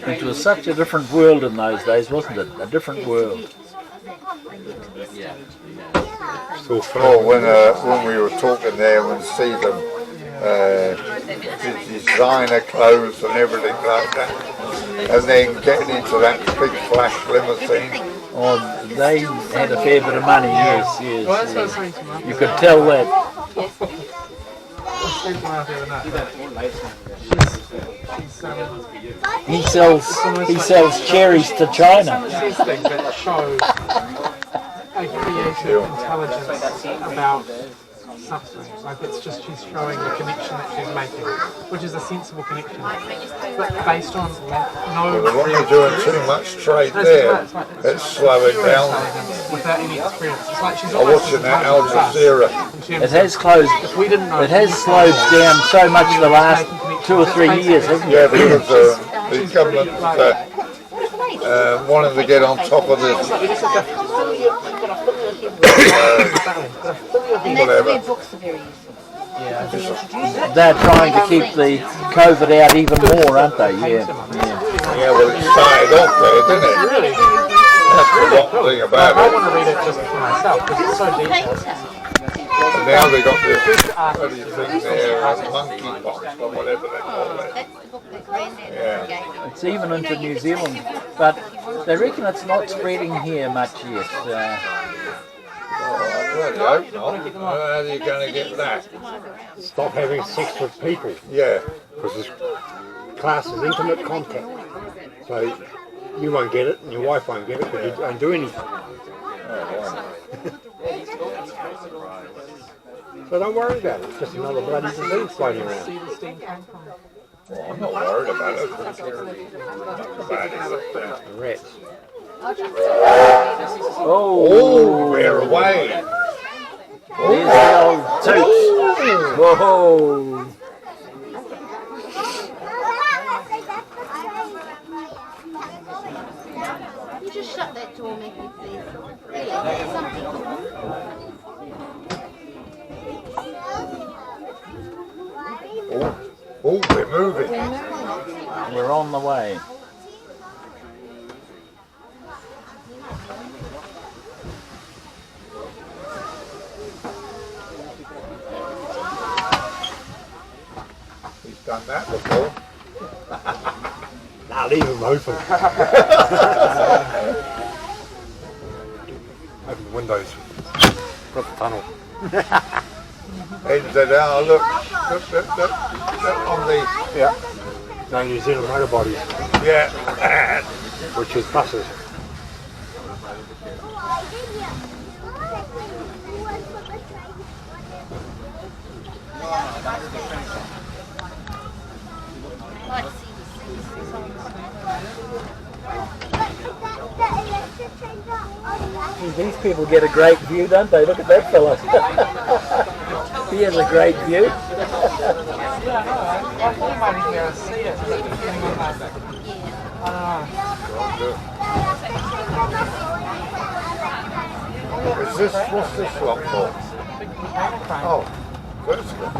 It was such a different world in those days, wasn't it? A different world. Oh, when we were talking there and see them designer clothes and everything like that, and then getting into that big flash limousine. Oh, they had a fair bit of money, yes. You could tell that. He sells cherries to China. That shows a creative intelligence about something. Like it's just she's showing the connection that she's making, which is a sensible connection, but based on no. Well, when you're doing too much trade there, it's slowing down. Without any experience, it's like she's I'm watching that Al Jazeera. It has closed. It has slowed down so much the last 2 or 3 years, hasn't it? Yeah, because the government wanted to get on top of this. Whatever. They're trying to keep the COVID out even more, aren't they? Yeah, well, it started off there, didn't it? Really? That's the rotten thing about I it. want to read it just for myself because it's so detailed. And now they got this bloody thing there, monkeypox or whatever they call it. Yeah. it's even into New Zealand, but they reckon it's not spreading here much yet. How are you going to get that? Stop having sex with people. Yeah. Because this class is intimate contact. So you won't get it and your wife won't get it, but you don't do anything. So don't worry about it. It's just another bloody disease floating around. Well, I'm not worried about it. Rats. Oh, we're away. There's the old toots. Whoa! You just shut that door, Mickey, please. Really, something. Oh, we're moving. We're on the way. He's done that before. Now leave them open. Open the windows. Got the tunnel. Ends it out. Look on the. Yeah. No New Zealand motor bodies. Yeah. Which is buses. These people get a great view, don't they? Look at that fella. He has a great view. Is this, what's this lock for? Oh, that's good.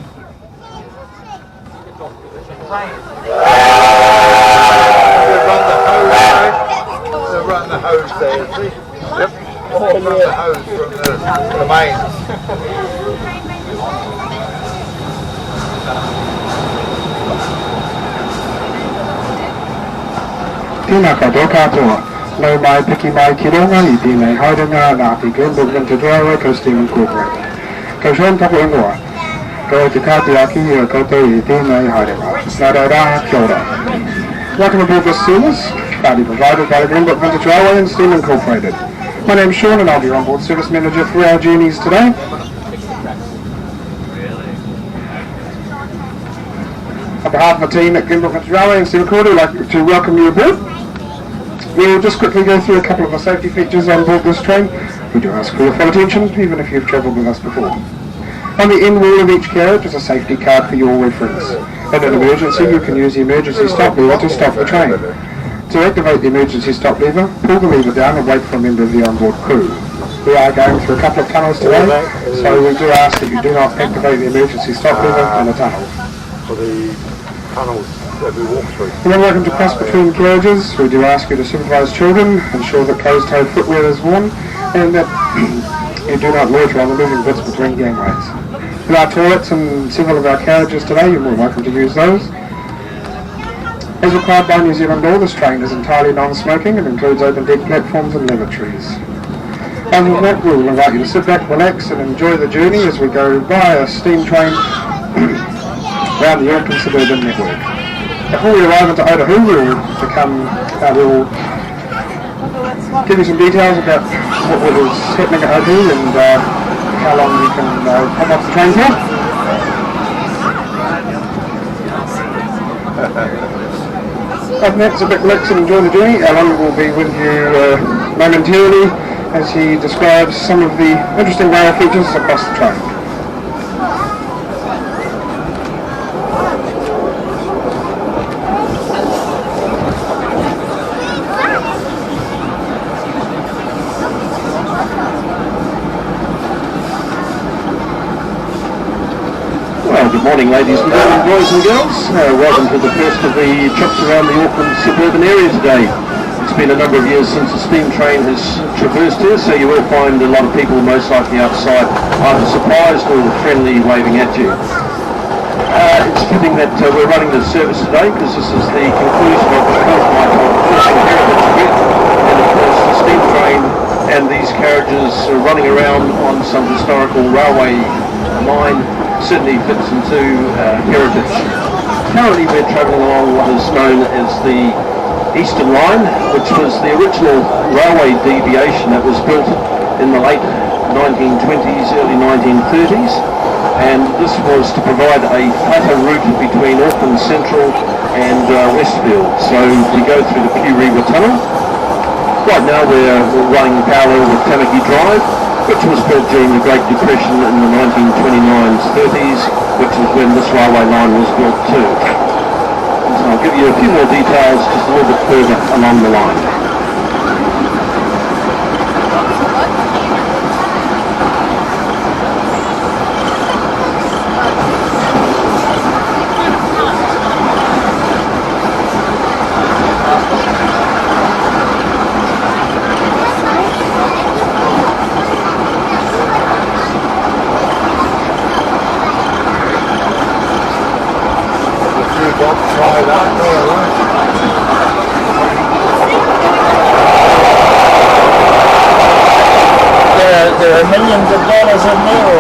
They run the hose there, see? Yep. Oh, Run the hose from the mains. Tina Kadokato, low by Picky by Kidonga, Tina Hardanga, Napi, Gimble, Winter Driver, Costume Incorporated. Kashon Tapuingua, go to Katiaki, Koto, Tina Hardanga, Snadara, Kyoto. Welcome aboard the Steamers, proudly provided by the Grimble Winter Driver and Steam Incorporated. My name's Sean and I'll be your onboard service manager for our journeys today. On behalf of the team at Grimble Winter Railway and Steam Incorporated, I'd like to welcome you aboard. We'll just quickly go through a couple of the safety features on board this train. We do ask for your full attention, even if you've travelled with us before. On the end wall of each carriage is a safety card for your reference. In an emergency, you can use the emergency stop lever to stop the train. To activate the emergency stop lever, pull the lever down and wait for a member of the onboard crew. We are going through a couple of tunnels today, so we do ask that you do not activate the emergency stop lever in the tunnel. For the tunnels that we walk through. When welcome to cross between carriages, we do ask you to supervise children, ensure that closed-toe footwear is worn, and that you do not loiter on the moving bits between gangways. With our toilets and several of our carriages today, you're more welcome to use those. As required by New Zealand law, this train is entirely non-smoking and includes open deck platforms and lavatories. Other than that, we will invite you to sit back, relax and enjoy the journey as we go by a steam train around the Auckland suburban network. Before we arrive into Otahu, we'll give you some details about what is happening at Otahu and how long you can come off the train for. Other than that, sit back, relax and enjoy the journey. Alan will be with you momentarily as he describes some of the interesting rail features across the train. Good morning, ladies and gentlemen, boys and girls. Welcome to the first of the trips around the Auckland suburban area today. It's been a number of years since the steam train has traversed here, so you will find a lot of people most likely outside either surprised or friendly waving at you. It's fitting that we're running this service today because this is the conclusion of the fortnight of Fishing Heritage Week, and of course the steam train and these carriages running around on some historical railway line certainly fits into heritage. Currently we're travelling along what is known as the Eastern Line, which was the original railway deviation that was built in the late 1920s, early 1930s, and this was to provide a flatter route between Auckland Central and Westfield. So we go through the Puriwa Tunnel. Right now we're running parallel with Tamaki Drive, which was built during the Great Depression in the 1929s, 30s, which is when this railway line was built too. So I'll give you a few more details just a little bit further along the line. There are millions of dollars in there,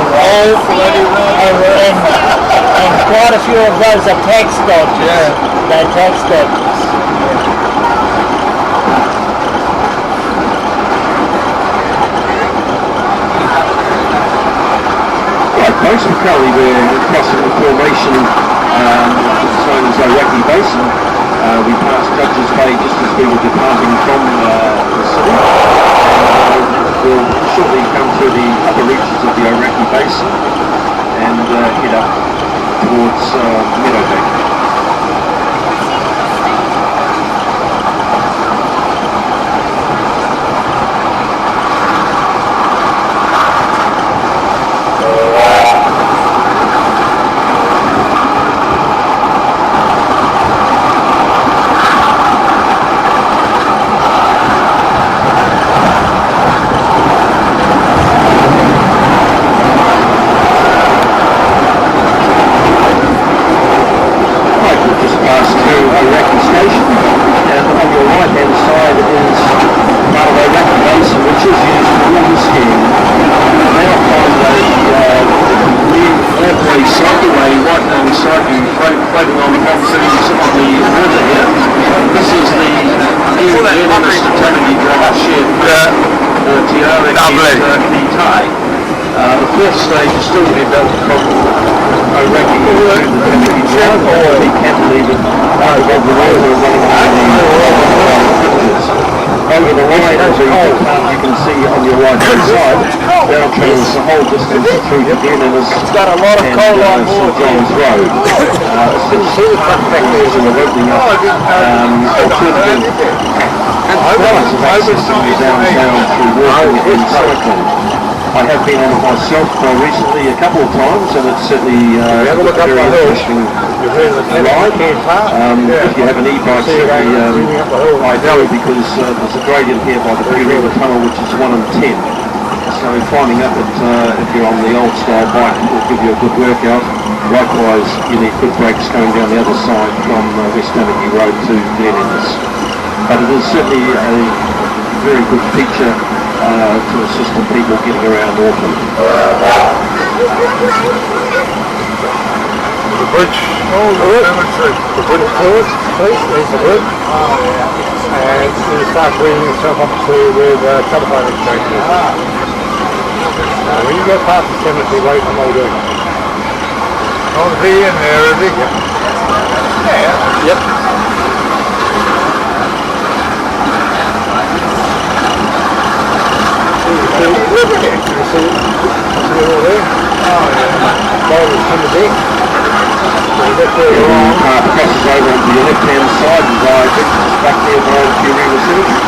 and quite a few of those are tax dodgers. Yeah. They're tax dodgers. Right, folks, currently we're crossing the formation known as Iraqi Basin. We passed Judges Bay just as we were departing from the city. We'll shortly come to the upper reaches of the Iraqi Basin and head up towards Meadowbank. The fourth stage is still to be built from Iraqi to the Tamaki Drive, or the cantilever above the water running over the line as you can see on your right hand side. Now travels the whole distance through to Dennis and St John's Road. Since the factors are opening up alternative downtown through walking and cycling. I have been on it myself recently a couple of times, and it's certainly a very interesting ride. If you have an e-bike, certainly I know because there's a gradient here by the Pure River Tunnel, which is 1 in 10. So climbing up it, if you're on the old style bike, will give you a good workout. Likewise, you need good brakes going down the other side from West Amity Road to Glen Innes. But it is certainly a very good feature to assist in people getting around Auckland. The bridge. Oh, the bridge forward, please. There's the bridge. Oh, yeah. And you start bringing yourself up to where the telephone exchange is. When you go past the cemetery, wait for Muldoon. Oh, is he in there, is he? Yep. Yeah. Yep. You see it all there? Oh, yeah. Bowlers in the deck. The path crosses over onto your left-hand side and drives back there by the Pure River Cemetery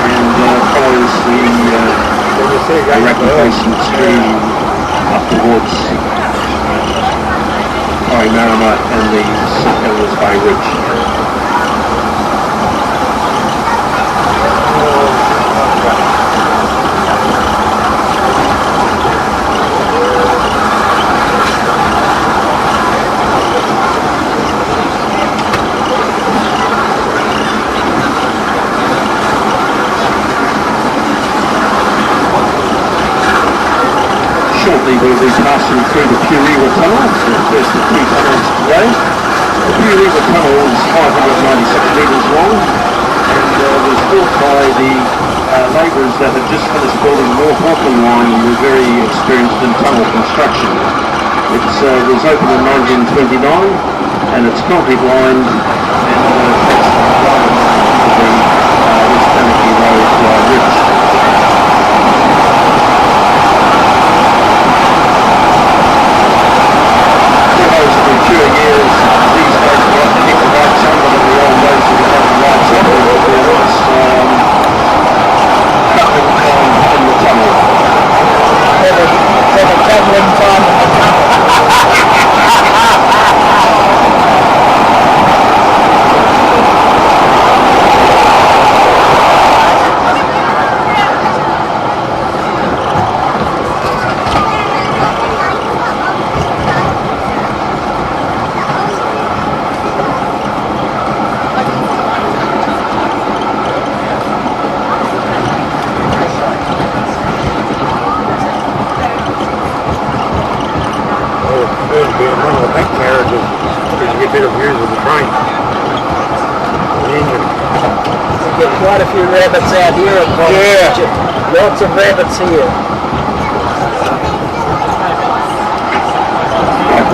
and follows the Rapid stream up towards Marama and the St Helens Bay Ridge. Shortly we'll be passing through the Pure River Tunnel, the first of 2 tunnels today. The Pure River Tunnel is 596 metres long and was built by the labourers that had just finished building the North Auckland line and were very experienced in tunnel construction. It was opened in 1929 and it's concrete lined and takes the line to the West Amity Road ridge. Quite a few rabbits out here at the moment. Yeah. Lots of rabbits here.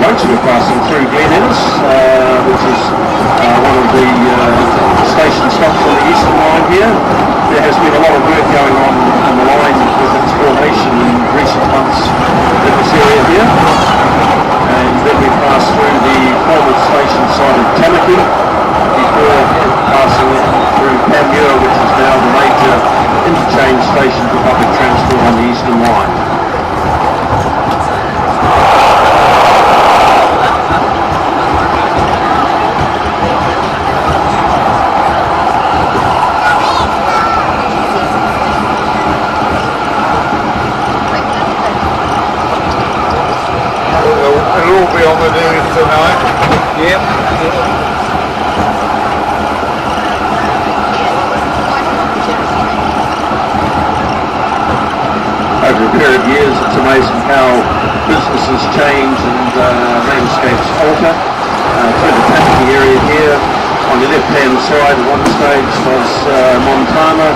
Once we're passing through Glen Innes, which is one of the station stops on the eastern line here. There has been a lot of work going on the line with its formation in recent months in this area here. And then we pass through the former station site of Tamaki before passing in through Panmure, which is now the major interchange station for public transport on the eastern line. It'll all be on the news tonight. Yep. Over a period of years, it's amazing how businesses change and landscapes alter. Through the Tamaki area here, on the left-hand side at one stage was Montana,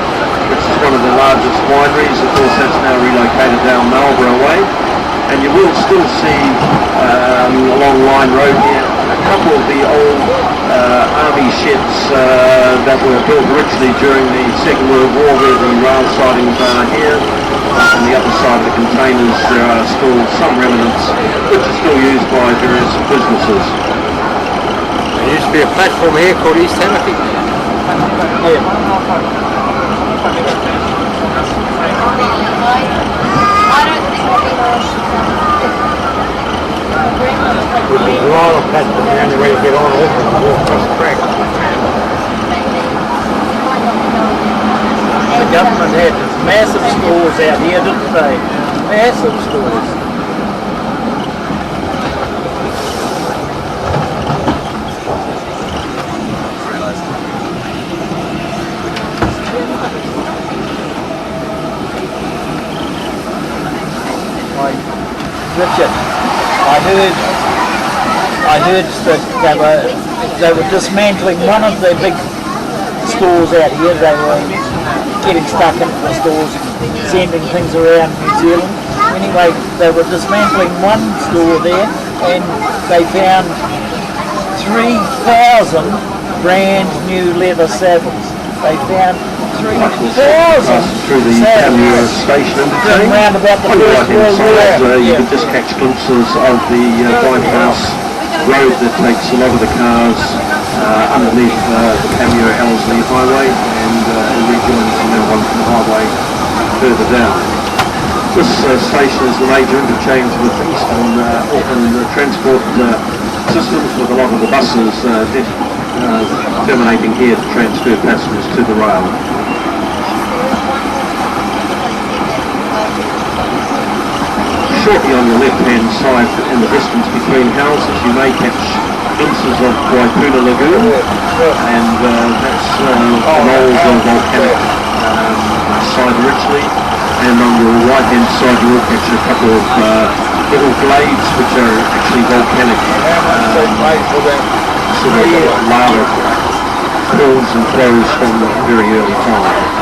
which is one of the largest wineries. Of course, that's now relocated down Marlborough way. And you will still see along Line Road here a couple of the old army sheds that were built originally during the Second World War, where the rail sidings are here. On the other side of the containers there are still some remnants which are still used by various businesses. There used to be a platform here called East Tamaki. Which is a lot of pets, but the only way to get on over is to walk across the track. The government had massive stores out here, didn't they? Massive stores. Richard, I heard that they were dismantling one of the big stores out here. They were getting stuck into the stores and sending things around New Zealand. Anyway, they were dismantling one store there and they found 3,000 brand new leather saddles. They found 3,000 through the Cameo station interchange. around about the On your First right hand World side, War. you can just catch glimpses of the White House road that takes a lot of the cars underneath the Cameo Ellerslie Highway and rejoins the Metropolitan Highway further down. This station is the major interchange with Eastern Auckland transport systems, with a lot of the buses terminating here to transfer passengers to the rail. Shortly on your left-hand side, in the distance between houses, you may catch glimpses of Waipuna Lagoon, and that's an old volcanic site originally. And on your right-hand side, you will catch a couple of little glades, which are actually volcanic, sort of lava pools and flows from very early time.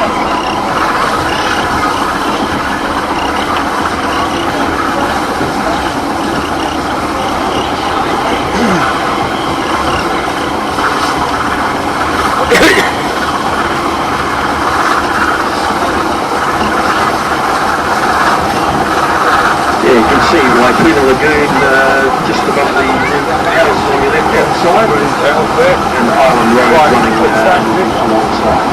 You can see Waipuna Lagoon just above the house on your left hand side, and Island Road running alongside.